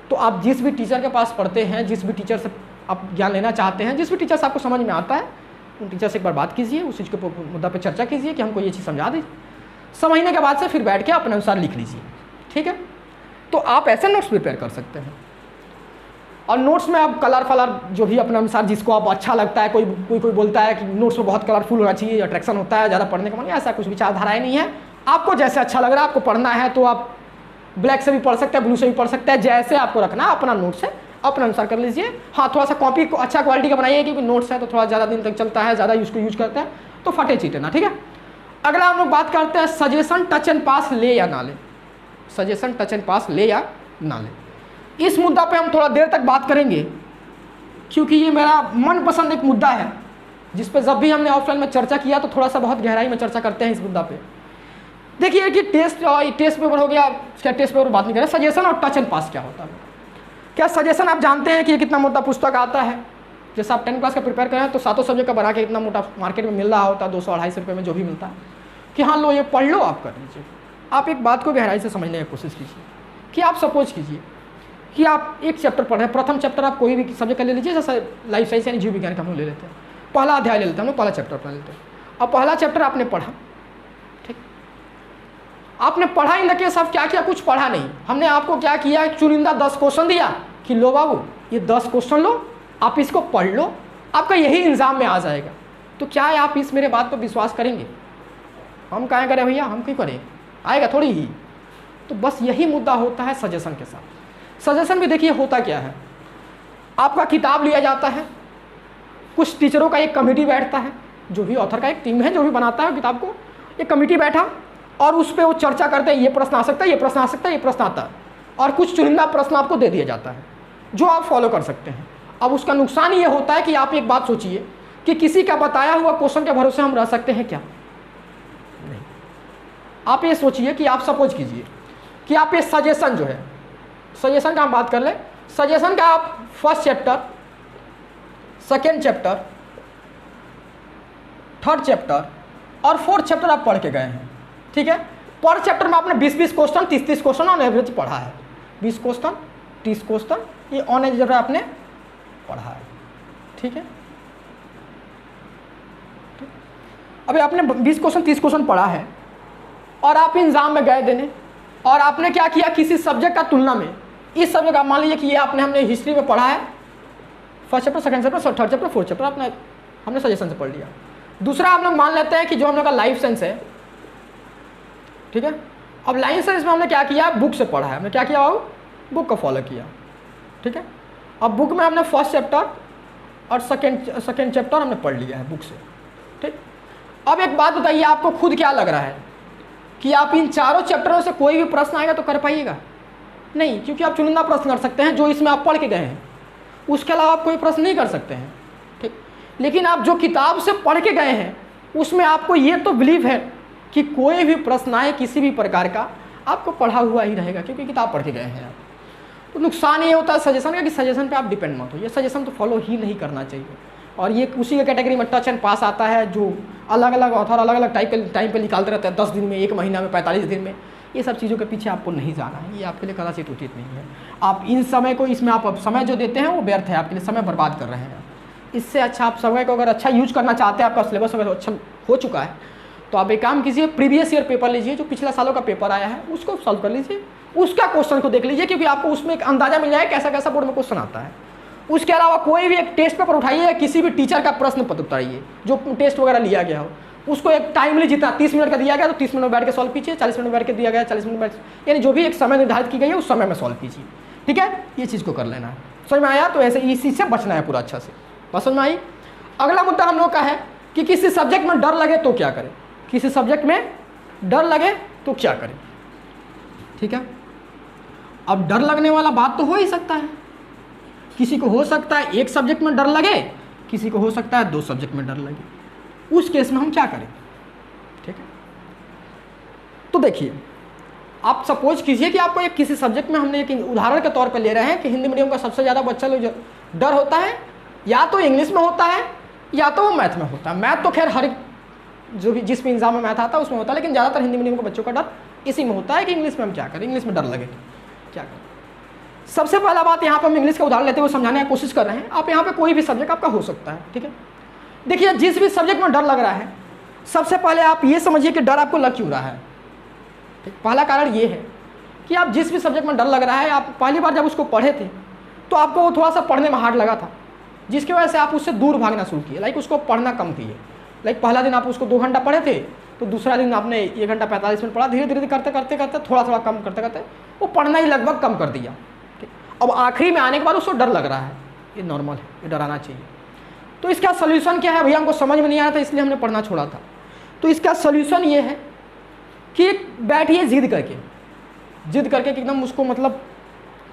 तो आप जिस भी टीचर के पास पढ़ते हैं, जिस भी टीचर से आप ज्ञान लेना चाहते हैं, जिस भी टीचर से आपको समझ में आता है, उन टीचर से एक बार बात कीजिए, उस चीज़ के मुद्दा पे चर्चा कीजिए कि हमको ये चीज़ समझा दीजिए। समझने के बाद से फिर बैठ के अपने अनुसार लिख लीजिए। ठीक है, तो आप ऐसे नोट्स प्रिपेयर कर सकते हैं। और नोट्स में आप कलर फलर जो भी अपने अनुसार जिसको आप अच्छा लगता है, कोई बोलता है कि नोट्स में बहुत कलरफुल होना चाहिए, अट्रैक्शन होता है, ज़्यादा पढ़ने का मन, ऐसा कुछ विचारधाराएँ नहीं है। आपको जैसे अच्छा लग रहा है, आपको पढ़ना है तो आप ब्लैक से भी पढ़ सकते हैं, ब्लू से भी पढ़ सकते हैं, जैसे आपको रखना है अपना नोट्स है अपने अनुसार कर लीजिए। हाँ, थोड़ा सा कॉपी को अच्छा क्वालिटी का बनाइए, क्योंकि नोट्स है तो थोड़ा ज़्यादा दिन तक चलता है, ज़्यादा उसको यूज करते हैं तो फटे चीटे ना। ठीक है, अगला हम लोग बात करते हैं सजेशन टच एंड पास ले या ना ले। सजेशन टच एंड पास ले या ना ले। इस मुद्दा पे हम थोड़ा देर तक बात करेंगे, क्योंकि ये मेरा मनपसंद एक मुद्दा है जिस पे जब भी हमने ऑफलाइन में चर्चा किया तो थोड़ा सा बहुत गहराई में चर्चा करते हैं इस मुद्दा पे। देखिए कि टेस्ट पेपर हो गया, क्या टेस्ट पेपर बात नहीं कर रहे, सजेशन और टच एंड पास क्या होता है। क्या सजेशन आप जानते हैं कि ये कितना मोटा पुस्तक आता है? जैसे आप 10 क्लास का प्रिपेयर करें तो सातों सब्जेक्ट का बढ़ा के इतना मोटा मार्केट में मिल रहा होता है, 200-250 रुपये में जो भी मिलता है, कि हाँ लो ये पढ़ लो, आप कर लीजिए। आप एक बात को गहराई से समझने की कोशिश कीजिए कि आप सपोज कीजिए कि आप एक चैप्टर पढ़ रहे हैं, प्रथम चैप्टर आप कोई भी सब्जेक्ट का ले लीजिए, जैसे लाइफ साइंस यानी जीव विज्ञान का हम लोग ले लेते हैं, पहला अध्याय ले लेते हैं हम लोग, पहला चैप्टर पढ़ लेते हैं। अब पहला चैप्टर आपने पढ़ा, ठीक, आपने पढ़ा इन के सब क्या किया, कुछ पढ़ा नहीं। हमने आपको क्या किया, चुनिंदा 10 क्वेश्चन दिया कि लो बाबू ये 10 क्वेश्चन लो, आप इसको पढ़ लो, आपका यही एग्जाम में आ जाएगा। तो क्या है, आप इस मेरे बात पर विश्वास करेंगे? हम क्या करें भैया, हम क्यों करें, आएगा थोड़ी ही। तो बस यही मुद्दा होता है सजेशन के साथ। सजेशन भी देखिए होता क्या है, आपका किताब लिया जाता है, कुछ टीचरों का एक कमेटी बैठता है, जो भी ऑथर का एक टीम है जो भी बनाता है किताब को, एक कमेटी बैठा और उस पर वो चर्चा करते हैं, ये प्रश्न आ सकता है, ये प्रश्न आ सकता है, ये प्रश्न आता है, और कुछ चुनिंदा प्रश्न आपको दे दिया जाता है जो आप फॉलो कर सकते हैं। अब उसका नुकसान ये होता है कि आप एक बात सोचिए कि किसी का बताया हुआ क्वेश्चन के भरोसे हम रह सकते हैं क्या? नहीं। आप ये सोचिए कि आप सपोज कीजिए कि आप ये सजेशन जो है, सजेशन का हम बात कर ले, सजेशन का आप first chapter, second chapter, third chapter और फोर्थ चैप्टर आप पढ़ के गए हैं, ठीक है। पर चैप्टर में आपने 20-20 क्वेश्चन, 30-30 क्वेश्चन ऑन एवरेज पढ़ा है, 20 क्वेश्चन 30 क्वेश्चन ये ऑन एवरेज आपने पढ़ा है, ठीक है। अभी आपने 20 क्वेश्चन 30 क्वेश्चन पढ़ा है और आप एग्जाम में गए देने, और आपने क्या किया, किसी सब्जेक्ट का तुलना में इस सब्जेक्ट का, मान लीजिए कि ये हमने हिस्ट्री में पढ़ा है, first chapter, second chapter, third chapter, fourth chapter हमने सजेशन से पढ़ लिया। दूसरा आप लोग मान लेते हैं कि जो हम लोग का लाइफ साइंस है, ठीक है। अब लाइफ साइंस में हमने क्या किया, बुक से पढ़ा है, हमने क्या किया, बुक को फॉलो किया, ठीक है। अब बुक में हमने फर्स्ट चैप्टर और सेकेंड चैप्टर हमने पढ़ लिया है बुक से, ठीक। अब एक बात बताइए, आपको खुद क्या लग रहा है कि आप इन चारों चैप्टरों से कोई भी प्रश्न आएगा तो कर पाइएगा? नहीं, क्योंकि आप चुनिंदा प्रश्न कर सकते हैं जो इसमें आप पढ़ के गए हैं, उसके अलावा आप कोई प्रश्न नहीं कर सकते हैं, ठीक। लेकिन आप जो किताब से पढ़ के गए हैं उसमें आपको ये तो बिलीव है कि कोई भी प्रश्न आए किसी भी प्रकार का, आपको पढ़ा हुआ ही रहेगा, क्योंकि किताब पढ़ के गए हैं आप। तो नुकसान ये होता है सजेशन का कि सजेशन पे आप डिपेंड मत हो, ये सजेशन तो फॉलो ही नहीं करना चाहिए। और ये उसी के कैटेगरी में टच एंड पास आता है, जो अलग अलग ऑथर अलग अलग टाइम पे निकालते रहते हैं, 10 दिन में, 1 महीना में, 45 दिन में। ये सब चीज़ों के पीछे आपको नहीं जाना है, ये आपके लिए कदाचित उचित नहीं है। आप इन समय को, इसमें आप समय जो देते हैं वो व्यर्थ है, आपके लिए समय बर्बाद कर रहे हैं। इससे अच्छा आप समय को अगर अच्छा यूज करना चाहते हैं, आपका सिलेबस अगर अच्छा हो चुका है, तो आप एक काम कीजिए, प्रीवियस ईयर पेपर लीजिए, जो पिछले सालों का पेपर आया है उसको सॉल्व कर लीजिए, उसका क्वेश्चन को देख लीजिए, क्योंकि आपको उसमें एक अंदाजा मिल जाए कैसा कैसा बोर्ड में क्वेश्चन आता है। उसके अलावा कोई भी एक टेस्ट पेपर उठाइए या किसी भी टीचर का प्रश्न पत्र उठाइए जो टेस्ट वगैरह लिया गया हो, उसको एक टाइमली, जितना 30 मिनट का दिया गया तो 30 मिनट में बैठ के सॉल्व कीजिए, 40 मिनट में बैठ के दिया गया 40 मिनट में, यानी जो भी एक समय निर्धारित की गई है उस समय में सॉल्व कीजिए, ठीक है। ये चीज़ को कर लेना है। समझ में आया? तो ऐसे इस चीज़ से बचना है पूरा अच्छा से, बात समझ में आई। अगला मुद्दा हम लोग का है कि किसी सब्जेक्ट में डर लगे तो क्या करें, किसी सब्जेक्ट में डर लगे तो क्या करें, ठीक है। अब डर लगने वाला बात तो हो ही सकता है, किसी को हो सकता है एक सब्जेक्ट में डर लगे, किसी को हो सकता है 2 सब्जेक्ट में डर लगे, उस केस में हम क्या करें, ठीक है। तो देखिए, आप सपोज कीजिए कि आपको एक किसी सब्जेक्ट में, हमने एक उदाहरण के तौर पे ले रहे हैं कि हिंदी मीडियम का सबसे ज़्यादा बच्चा लोग डर होता है या तो इंग्लिश में होता है या तो वो मैथ में होता है। मैथ तो खैर हर जो भी जिस भी एग्जाम में मैथ आता है उसमें होता है, लेकिन ज़्यादातर हिंदी मीडियम के बच्चों का डर इसी में होता है कि इंग्लिश में हम क्या करें, इंग्लिश में डर लगे तो क्या करें। सबसे पहला बात, यहाँ पर हम इंग्लिश का उदाहरण लेते हुए समझाने की कोशिश कर रहे हैं। आप यहाँ पे कोई भी सब्जेक्ट आपका हो सकता है, ठीक है। देखिए, जिस भी सब्जेक्ट में डर लग रहा है, सबसे पहले आप ये समझिए कि डर आपको लग क्यों रहा है, ठीक। पहला कारण ये है कि आप जिस भी सब्जेक्ट में डर लग रहा है, आप पहली बार जब उसको पढ़े थे तो आपको वो थोड़ा सा पढ़ने में हार्ड लगा था, जिसकी वजह से आप उससे दूर भागना शुरू किए, लाइक उसको पढ़ना कम किए। लाइक पहला दिन आप उसको 2 घंटा पढ़े थे, तो दूसरा दिन आपने 1 घंटा 45 मिनट पढ़ा, धीरे धीरे करते करते करते थोड़ा थोड़ा कम करते करते वो पढ़ना ही लगभग कम कर दिया, ठीक। अब आखिरी में आने के बाद उसको डर लग रहा है, ये नॉर्मल है, ये डराना चाहिए। तो इसका सोल्यूशन क्या है? भैया हमको समझ में नहीं आ रहा था इसलिए हमने पढ़ना छोड़ा था। तो इसका सोल्यूशन ये है कि बैठिए जिद करके, जिद करके कि एकदम उसको मतलब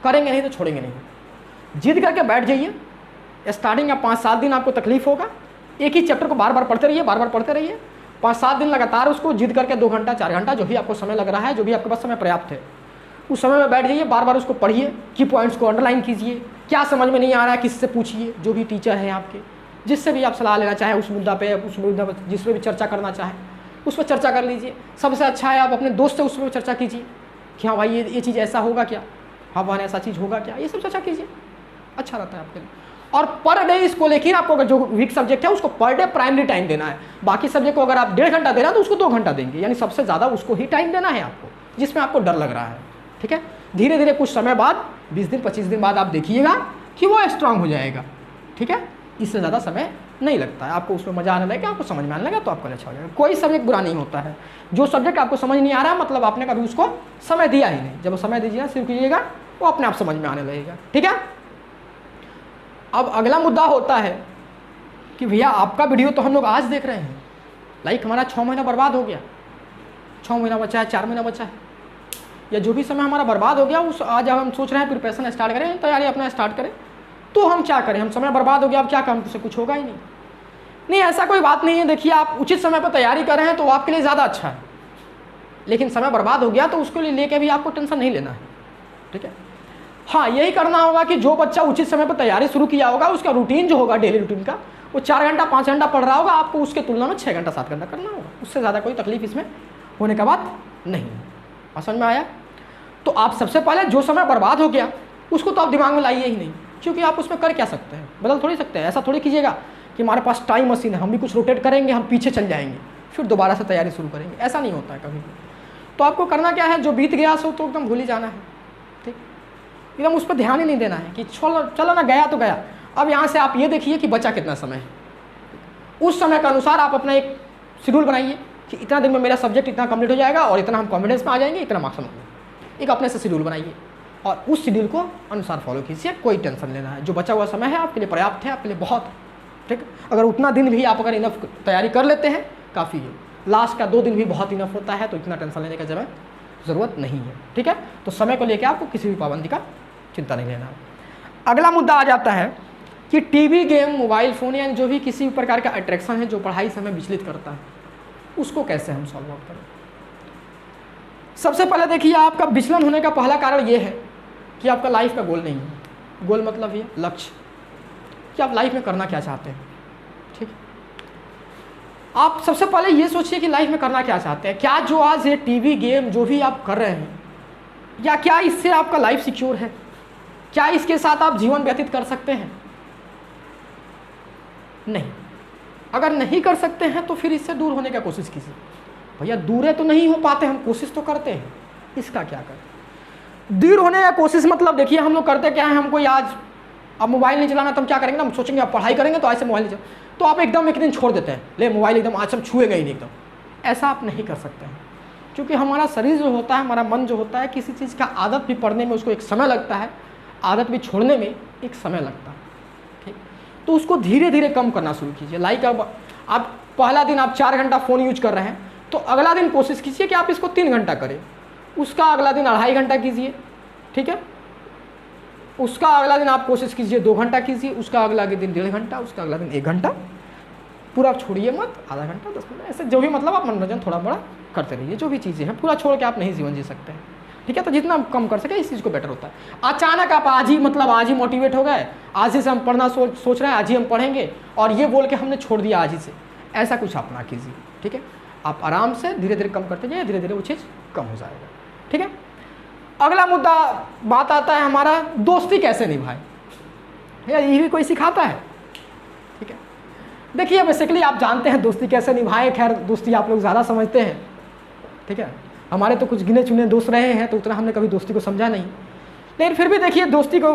करेंगे नहीं तो छोड़ेंगे नहीं। जिद करके बैठ जाइए, स्टार्टिंग का 5-7 दिन आपको तकलीफ होगा, एक ही चैप्टर को बार बार पढ़ते रहिए, बार बार पढ़ते रहिए, 5-7 दिन लगातार उसको जिद करके 2 घंटा 4 घंटा जो भी आपको समय लग रहा है, जो भी आपके पास समय पर्याप्त है, उस समय में बैठ जाइए, बार बार उसको पढ़िए, की पॉइंट्स को अंडरलाइन कीजिए, क्या समझ में नहीं आ रहा है किससे पूछिए, जो भी टीचर है आपके, जिससे भी आप सलाह लेना चाहें उस मुद्दा पे, उस मुद्दा पर जिस पर भी चर्चा करना चाहें उस पर चर्चा कर लीजिए। सबसे अच्छा है आप अपने दोस्त से उस पर चर्चा कीजिए कि हाँ भाई ये चीज़ ऐसा होगा क्या, हाँ भाई ऐसा चीज़ होगा क्या, ये सब चर्चा कीजिए, अच्छा रहता है आपके लिए। और पर डे इसको लेकिन आपको अगर जो वीक सब्जेक्ट है उसको पर डे प्राइमरी टाइम देना है। बाकी सब्जेक्ट को अगर आप 1.5 घंटा दे रहे हैं तो उसको 2 घंटा देंगे, यानी सबसे ज़्यादा उसको ही टाइम देना है आपको, जिसमें आपको डर लग रहा है। ठीक है, धीरे धीरे कुछ समय बाद 20 दिन 25 दिन बाद आप देखिएगा कि वो स्ट्रांग हो जाएगा। ठीक है, इससे ज़्यादा समय नहीं लगता है, आपको उसमें मज़ा आने लगेगा, आपको समझ में आने लगा तो आपका अच्छा हो जाएगा। कोई सब्जेक्ट बुरा नहीं होता है, जो सब्जेक्ट आपको समझ नहीं आ रहा है मतलब आपने कभी उसको समय दिया ही नहीं। जब समय दीजिएगा शुरू कीजिएगा वो अपने आप समझ में आने लगेगा। ठीक है, अब अगला मुद्दा होता है कि भैया आपका वीडियो तो हम लोग आज देख रहे हैं, लाइक हमारा 6 महीना बर्बाद हो गया, 6 महीना बचा है, 4 महीना बचा है, या जो भी समय हमारा बर्बाद हो गया उस आज हम सोच रहे हैं प्रिपरेशन स्टार्ट करें, तैयारी अपना स्टार्ट करें, तो हम क्या करें, हम समय बर्बाद हो गया, अब क्या करें, हमसे कुछ होगा ही नहीं। नहीं, ऐसा कोई बात नहीं है। देखिए, आप उचित समय पर तैयारी कर रहे हैं तो आपके लिए ज़्यादा अच्छा है, लेकिन समय बर्बाद हो गया तो उसके लिए लेके भी आपको टेंशन नहीं लेना है। ठीक है, हाँ यही करना होगा कि जो बच्चा उचित समय पर तैयारी शुरू किया होगा उसका रूटीन जो होगा डेली रूटीन का, वो 4 घंटा 5 घंटा पढ़ रहा होगा, आपको उसके तुलना में 6 घंटा 7 घंटा करना होगा। उससे ज़्यादा कोई तकलीफ इसमें होने का बात नहीं है। समझ में आया? तो आप सबसे पहले जो समय बर्बाद हो गया उसको तो आप दिमाग में लाइए ही नहीं, क्योंकि आप उसमें कर क्या सकते हैं, बदल थोड़ी सकते हैं। ऐसा थोड़ी कीजिएगा कि हमारे पास टाइम मशीन है, हम भी कुछ रोटेट करेंगे, हम पीछे चल जाएंगे, फिर दोबारा से तैयारी शुरू करेंगे, ऐसा नहीं होता है कभी भी। तो आपको करना क्या है, जो बीत गया सो तो एकदम भूल ही जाना है। ठीक, एकदम उस पर ध्यान ही नहीं देना है कि चलो ना, गया तो गया। अब यहाँ से आप ये देखिए कि बचा कितना समय है, उस समय के अनुसार आप अपना एक शेड्यूल बनाइए कि इतना दिन में मेरा सब्जेक्ट इतना कंप्लीट हो जाएगा और इतना हम कॉन्फिडेंस में आ जाएंगे, इतना मार्क्स मिलेंगे। एक अपने से शेड्यूल बनाइए और उस शेड्यूल को अनुसार फॉलो कीजिए, कोई टेंशन लेना है। जो बचा हुआ समय है आपके लिए पर्याप्त है, आपके लिए बहुत है। ठीक, अगर उतना दिन भी आप अगर इनफ तैयारी कर लेते हैं काफ़ी है, लास्ट का 2 दिन भी बहुत इनफ होता है, तो इतना टेंशन लेने का ज़रूरत नहीं है। ठीक है, तो समय को लेकर आपको किसी भी पाबंदी का चिंता नहीं लेना है। अगला मुद्दा आ जाता है कि टीवी, गेम, मोबाइल फ़ोन या जो भी किसी प्रकार का अट्रैक्शन है जो पढ़ाई से हमें विचलित करता है, उसको कैसे हम सॉल्व आउट करें। सबसे पहले देखिए, आपका विचलन होने का पहला कारण ये है कि आपका लाइफ का गोल नहीं है। गोल मतलब ये लक्ष्य कि आप लाइफ में करना क्या चाहते हैं। ठीक, आप सबसे पहले ये सोचिए कि लाइफ में करना क्या चाहते हैं। क्या जो आज ये टीवी, गेम जो भी आप कर रहे हैं, या क्या इससे आपका लाइफ सिक्योर है, क्या इसके साथ आप जीवन व्यतीत कर सकते हैं? नहीं। अगर नहीं कर सकते हैं तो फिर इससे दूर होने का कोशिश कीजिए। भैया दूर तो नहीं हो पाते, हम कोशिश तो करते हैं, इसका क्या करें। दूर होने का कोशिश मतलब देखिए, हम लोग करते क्या है, हमको आज अब मोबाइल नहीं चलाना तो हम क्या करेंगे ना, हम सोचेंगे आप पढ़ाई करेंगे तो आज से मोबाइल नहीं चला, तो आप एकदम एक दिन छोड़ देते हैं, ले मोबाइल एकदम आज हम छुएंगे ही नहीं एकदम। ऐसा आप नहीं कर सकते हैं, क्योंकि हमारा शरीर जो होता है, हमारा मन जो होता है, किसी चीज़ का आदत भी पड़ने में उसको एक समय लगता है, आदत भी छोड़ने में एक समय लगता है। ठीक, तो उसको धीरे धीरे कम करना शुरू कीजिए। लाइक अब आप पहला दिन आप 4 घंटा फ़ोन यूज कर रहे हैं, तो अगला दिन कोशिश कीजिए कि आप इसको 3 घंटा करें, उसका अगला दिन 2.5 घंटा कीजिए। ठीक है, उसका अगला दिन आप कोशिश कीजिए 2 घंटा कीजिए, उसका अगला दिन 1.5 घंटा, उसका अगला दिन 1 घंटा, पूरा छोड़िए मत, आधा घंटा 10 मिनट, ऐसे जो भी मतलब आप मनोरंजन थोड़ा बड़ा करते रहिए। जो भी चीज़ें हैं पूरा छोड़ के आप नहीं जीवन जी सकते हैं। ठीक है, तो जितना कम कर सके इस चीज़ को बेटर होता है। अचानक आप आज ही मोटिवेट हो गए, आज ही से हम पढ़ना सोच रहे हैं, आज ही हम पढ़ेंगे, और ये बोल के हमने छोड़ दिया आज ही से, ऐसा कुछ आप ना कीजिए। ठीक है, आप आराम से धीरे धीरे कम करते जाइए, धीरे धीरे वो चीज़ कम हो जाएगा। ठीक है, अगला मुद्दा बात आता है हमारा दोस्ती कैसे निभाएं, या ये भी कोई सिखाता है। ठीक है, देखिए बेसिकली आप जानते हैं दोस्ती कैसे निभाएं, खैर दोस्ती आप लोग ज़्यादा समझते हैं। ठीक है, हमारे तो कुछ गिने चुने दोस्त रहे हैं, तो उतना हमने कभी दोस्ती को समझा नहीं, लेकिन फिर भी देखिए दोस्ती को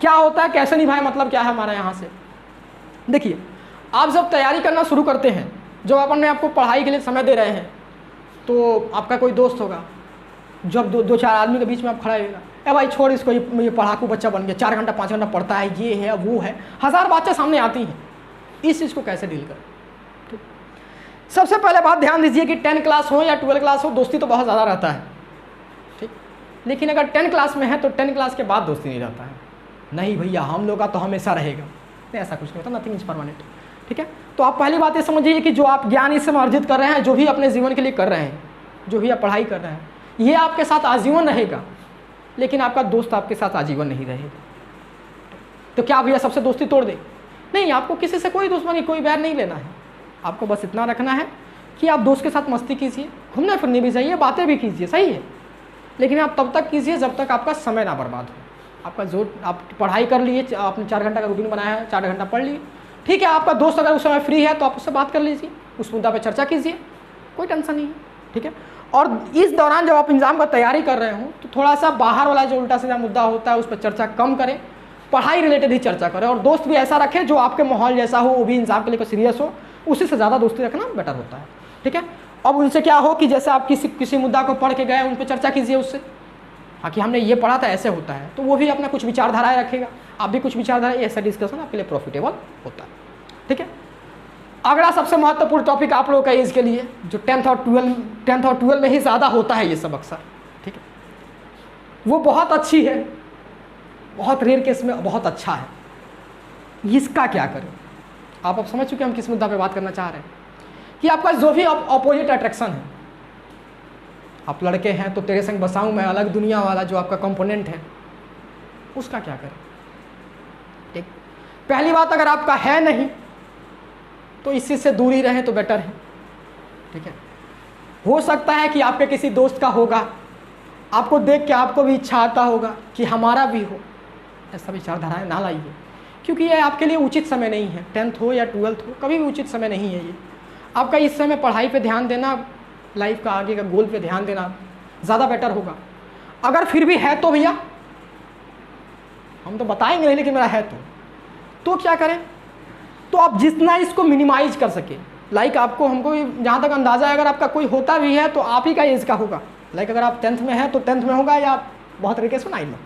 क्या होता है, कैसे निभाएं, मतलब क्या है हमारा यहाँ से। देखिए, आप जब तैयारी करना शुरू करते हैं, जब अपने आपको पढ़ाई के लिए समय दे रहे हैं, तो आपका कोई दोस्त होगा, जब 2-4 आदमी के बीच में आप खड़ा होगा, ए भाई छोड़ इसको, ये पढ़ाकू बच्चा बन गया, 4 घंटा 5 घंटा पढ़ता है, ये है वो है, 1000 बातें सामने आती हैं। इस चीज़ को कैसे डील करें। ठीक, सबसे पहले बात ध्यान दीजिए कि 10 क्लास हो या 12 क्लास हो, दोस्ती तो बहुत ज़्यादा रहता है। ठीक, लेकिन अगर 10 क्लास में है तो 10 क्लास के बाद दोस्ती नहीं रहता है। नहीं भैया हम लोग का तो हमेशा रहेगा, नहीं ऐसा कुछ नहीं होता, नथिंग इज परमानेंट। ठीक है, तो आप पहली बात ये समझिए कि जो आप ज्ञान इस समय अर्जित कर रहे हैं, जो भी अपने जीवन के लिए कर रहे हैं, जो भी आप पढ़ाई कर रहे हैं, ये आपके साथ आजीवन रहेगा, लेकिन आपका दोस्त आपके साथ आजीवन नहीं रहेगा। तो क्या भैया सबसे दोस्ती तोड़ दे? नहीं, आपको किसी से कोई दुश्मनी, कोई बैर नहीं लेना है। आपको बस इतना रखना है कि आप दोस्त के साथ मस्ती कीजिए, घूमने फिरने भी जाइए, बातें भी कीजिए, सही है, लेकिन आप तब तक कीजिए जब तक आपका समय ना बर्बाद हो। आपका जो आप पढ़ाई कर लिए, आपने 4 घंटा का रूटीन बनाया है, 4 घंटा पढ़ लिए, ठीक है, आपका दोस्त अगर उस समय फ्री है तो आप उससे बात कर लीजिए, उस मुद्दा पर चर्चा कीजिए, कोई टेंशन नहीं है। ठीक है, और इस दौरान जब आप एग्ज़ाम का तैयारी कर रहे हो तो थोड़ा सा बाहर वाला जो उल्टा सीधा मुद्दा होता है उस पर चर्चा कम करें, पढ़ाई रिलेटेड ही चर्चा करें, और दोस्त भी ऐसा रखें जो आपके माहौल जैसा हो, वो भी एग्जाम के लिए सीरियस हो, उसी से ज़्यादा दोस्ती रखना बेटर होता है। ठीक है, अब उनसे क्या हो कि जैसे आप किसी मुद्दा को पढ़ के गए, उन पर चर्चा कीजिए उससे, हाँ कि हमने ये पढ़ा था ऐसे होता है, तो वो भी अपना कुछ विचारधाराएं रखेगा, आप भी कुछ विचारधारा, ऐसा डिस्कशन आपके लिए प्रॉफिटेबल होता है। ठीक है, अगला सबसे महत्वपूर्ण टॉपिक आप लोगों का एज के लिए, जो 10th और 12 में ही ज़्यादा होता है ये सब अक्सर, ठीक है, वो बहुत अच्छी है, बहुत रेयर केस में बहुत अच्छा है। इसका क्या करें? आप अब समझ चुके हैं हम किस मुद्दा पे बात करना चाह रहे हैं, कि आपका जो भी अपोजिट अट्रैक्शन है, आप लड़के हैं तो तेरे संग बसाऊं मैं अलग दुनिया वाला जो आपका कंपोनेंट है, उसका क्या करें? ठीक, पहली बात अगर आपका है नहीं तो इसी से दूरी रहें तो बेटर है। ठीक है, हो सकता है कि आपके किसी दोस्त का होगा, आपको देख के आपको भी इच्छा आता होगा कि हमारा भी हो, ऐसा विचारधाराएं ना लाइए, क्योंकि ये आपके लिए उचित समय नहीं है। 10th हो या 12th हो, कभी भी उचित समय नहीं है ये। आपका इस समय पढ़ाई पे ध्यान देना, लाइफ का आगे का गोल पे ध्यान देना ज़्यादा बेटर होगा। अगर फिर भी है तो भैया हम तो बताएंगे नहीं, लेकिन मेरा है तो क्या करें? तो आप जितना इसको मिनिमाइज कर सके, लाइक आपको हमको जहाँ तक अंदाज़ा है, अगर आपका कोई होता भी है तो आप ही का एज का होगा। लाइक अगर आप 10th में हैं तो 10th में होगा, या बहुत तरीके से 9 में,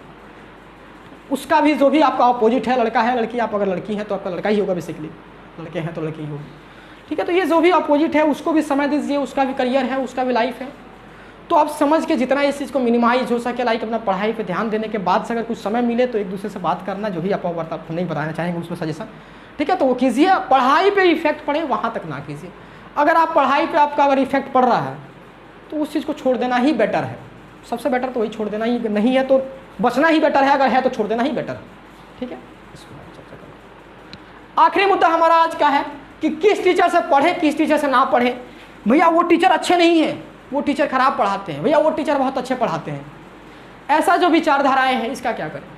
उसका भी जो भी आपका अपोजिट है, लड़का है लड़की, आप अगर लड़की हैं तो आपका लड़का ही होगा बेसिकली, लड़के हैं तो लड़की ही होगी। ठीक है, तो ये जो भी अपोजिट है उसको भी समय दीजिए, उसका भी करियर है, उसका भी लाइफ है। तो आप समझ के जितना इस चीज़ को मिनिमाइज हो सके, लाइक अपना पढ़ाई पे ध्यान देने के बाद से अगर कुछ समय मिले तो एक दूसरे से बात करना, जो भी आप नहीं बताना चाहेंगे उसमें सजेशन, ठीक है, तो वो कीजिए। पढ़ाई पे इफेक्ट पड़े वहाँ तक ना कीजिए। अगर आप पढ़ाई पे आपका अगर इफेक्ट पड़ रहा है तो उस चीज़ को छोड़ देना ही बेटर है। सबसे बेटर तो वही छोड़ देना ही, नहीं है तो बचना ही बेटर है, अगर है तो छोड़ देना ही बेटर है। ठीक है, इसको चर्चा करें। आखिरी मुद्दा हमारा आज का है कि किस टीचर से पढ़े, किस टीचर से ना पढ़े। भैया वो टीचर अच्छे नहीं है, वो टीचर खराब पढ़ाते हैं, भैया वो टीचर बहुत अच्छे पढ़ाते हैं, ऐसा जो विचारधाराएं हैं इसका क्या करें?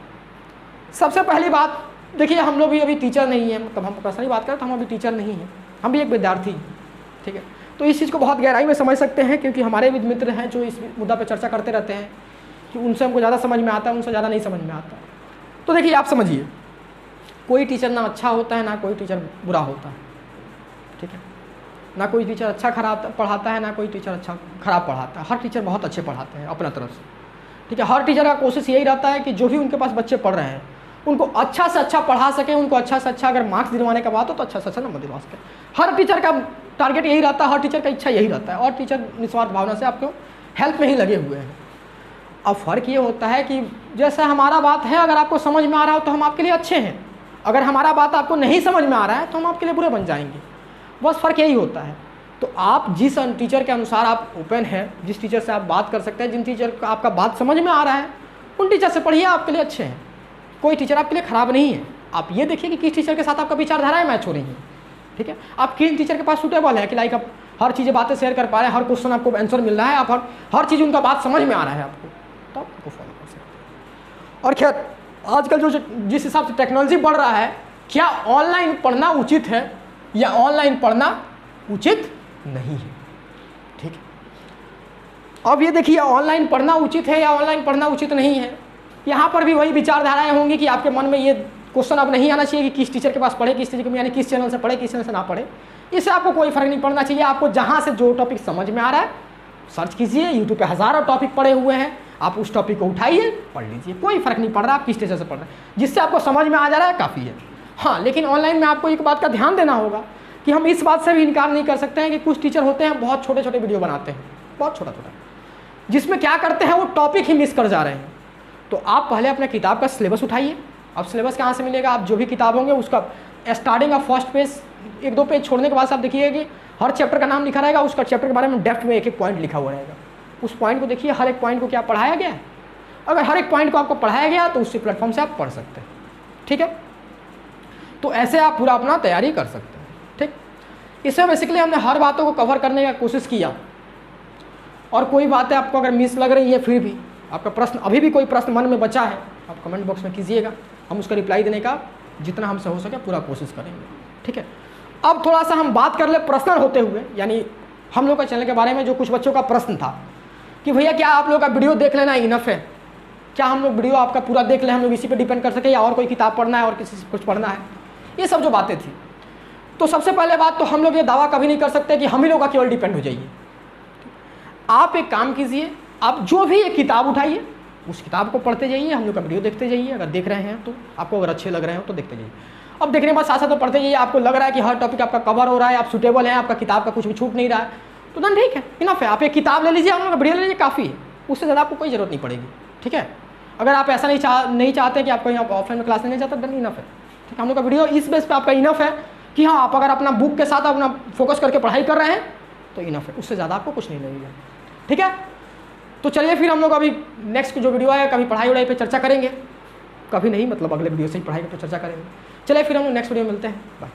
सबसे पहली बात देखिए, हम लोग भी अभी टीचर नहीं है, मतलब हम पर्सनली बात करें तो हम अभी टीचर नहीं हैं, हम भी एक विद्यार्थी हैं। ठीक है, तो इस चीज़ को बहुत गहराई में समझ सकते हैं, क्योंकि हमारे भी मित्र हैं जो इस मुद्दा पर चर्चा करते रहते हैं कि उनसे हमको ज़्यादा समझ में आता है, उनसे ज़्यादा नहीं समझ में आता। तो देखिए आप समझिए, कोई टीचर ना अच्छा होता है ना कोई टीचर बुरा होता है। ठीक है, ना कोई टीचर अच्छा खराब पढ़ाता है, ना कोई टीचर अच्छा खराब पढ़ाता है। हर टीचर बहुत अच्छे पढ़ाते हैं अपना तरफ से। ठीक है, हर टीचर का कोशिश यही रहता है कि जो भी उनके पास बच्चे पढ़ रहे हैं उनको अच्छा से अच्छा पढ़ा सके, उनको अच्छा से अच्छा अगर मार्क्स दिलवाने का बात हो तो अच्छा से अच्छा नंबर दिलवा सके। हर टीचर का टारगेट यही रहता है, हर टीचर का इच्छा यही रहता है, और टीचर निस्वार्थ भावना से आपको हेल्प में ही लगे हुए हैं। अब फ़र्क ये होता है कि जैसा हमारा बात है, अगर आपको समझ में आ रहा हो तो हम आपके लिए अच्छे हैं, अगर हमारा बात आपको नहीं समझ में आ रहा है तो हम आपके लिए बुरे बन जाएंगे। बस फ़र्क यही होता है। तो आप जिस टीचर के अनुसार आप ओपन हैं, जिस टीचर से आप बात कर सकते हैं, जिन टीचर का आपका बात समझ में आ रहा है, उन टीचर से पढ़िए, आपके लिए अच्छे हैं। कोई टीचर आपके लिए ख़राब नहीं है। आप ये देखिए कि किस टीचर के साथ आपका विचारधाराएं मैच हो रही हैं। ठीक है, आप किन टीचर के पास सूटेबल है कि लाइक आप हर चीज़ें बातें शेयर कर पा रहे हैं, हर क्वेश्चन आपको आंसर मिल रहा है, आप हर चीज़ उनका बात समझ में आ रहा है आपको, तो आप उनको फॉलो कर सकते हैं। और खैर आजकल जो जिस हिसाब से टेक्नोलॉजी बढ़ रहा है, क्या ऑनलाइन पढ़ना उचित है या ऑनलाइन पढ़ना उचित नहीं है? ठीक है, अब ये देखिए, ऑनलाइन पढ़ना उचित है या ऑनलाइन पढ़ना उचित नहीं है, यहाँ पर भी वही विचारधाराएं होंगी कि आपके मन में ये क्वेश्चन अब नहीं आना चाहिए कि किस टीचर के पास पढ़े, किस टीचर के, यानी किस चैनल से पढ़े, किस चैनल से ना पढ़े। इससे आपको कोई फ़र्क नहीं पड़ना चाहिए। आपको जहाँ से जो टॉपिक समझ में आ रहा है सर्च कीजिए, यूट्यूब पे हज़ारों टॉपिक पड़े हुए हैं, आप उस टॉपिक को उठाइए, पढ़ लीजिए, कोई फ़र्क नहीं पड़ रहा आप किस टीचर से पढ़ रहे हैं, जिससे आपको समझ में आ जा रहा है काफ़ी है। हाँ, लेकिन ऑनलाइन में आपको एक बात का ध्यान देना होगा कि हम इस बात से भी इनकार नहीं कर सकते हैं कि कुछ टीचर होते हैं बहुत छोटे छोटे वीडियो बनाते हैं, बहुत छोटा छोटा, जिसमें क्या करते हैं वो टॉपिक ही मिस कर जा रहे हैं। तो आप पहले अपने किताब का सिलेबस उठाइए। अब सिलेबस कहाँ से मिलेगा? आप जो भी किताब होंगे उसका स्टार्टिंग का फर्स्ट पेज, 1-2 पेज छोड़ने के बाद आप देखिएगा कि हर चैप्टर का नाम लिखा रहेगा, उसका चैप्टर के बारे में डेप्थ में एक पॉइंट लिखा हुआ रहेगा। उस पॉइंट को देखिए, हर एक पॉइंट को क्या पढ़ाया गया है। अगर हर एक पॉइंट को आपको पढ़ाया गया तो उसी प्लेटफॉर्म से आप पढ़ सकते हैं। ठीक है, तो ऐसे आप पूरा अपना तैयारी कर सकते हैं। ठीक, इसमें बेसिकली हमने हर बातों को कवर करने की कोशिश किया, और कोई बातें आपको अगर मिस लग रही है, फिर भी आपका प्रश्न, अभी भी कोई प्रश्न मन में बचा है, आप कमेंट बॉक्स में कीजिएगा, हम उसका रिप्लाई देने का जितना हमसे हो सके पूरा कोशिश करेंगे। ठीक है, अब थोड़ा सा हम बात कर ले पर्सनल होते हुए, यानी हम लोग का चैनल के बारे में। जो कुछ बच्चों का प्रश्न था कि भैया क्या आप लोग का वीडियो देख लेना इनफ है, क्या हम लोग वीडियो आपका पूरा देख लें, हम लोग इसी पे डिपेंड कर सके, या और कोई किताब पढ़ना है और किसी से कुछ पढ़ना है, ये सब जो बातें थी। तो सबसे पहले बात तो हम लोग ये दावा कभी नहीं कर सकते कि हम ही लोग का केवल डिपेंड हो जाइए। आप एक काम कीजिए, आप जो भी एक किताब उठाइए, उस किताब को पढ़ते जाइए, हम लोग का वीडियो देखते जाइए। अगर देख रहे हैं तो आपको अगर अच्छे लग रहे हो तो देखते जाइए। अब देखने के बाद साथ साथ तो पढ़ते जाइए, आपको लग रहा है कि हर टॉपिक आपका कवर हो रहा है, आप सूटेबल हैं, आपका किताब का कुछ भी छूट नहीं रहा है, तो देन ठीक है, इनफ है। आप एक किताब ले लीजिए, हम लोग का वीडियो ले लीजिए, काफ़ी है, उससे ज़्यादा आपको कोई ज़रूरत नहीं पड़ेगी। ठीक है, अगर आप ऐसा नहीं चाहते कि आप कहीं ऑफलाइन में क्लास लेने जाते, देन इनफ है। ठीक है, हम लोग का वीडियो इस बेस पर आपका इनफ है कि हाँ, आप अगर अपना बुक के साथ अपना फोकस करके पढ़ाई कर रहे हैं तो इनफ है, उससे ज़्यादा आपको कुछ नहीं लगेगा। ठीक है, तो चलिए फिर हम लोग अभी नेक्स्ट जो वीडियो है, कभी पढ़ाई वढ़ाई पे चर्चा करेंगे, कभी नहीं, मतलब अगले वीडियो से ही पढ़ाई पर चर्चा करेंगे। चलिए फिर हम लोग नेक्स्ट वीडियो में मिलते हैं, बाय।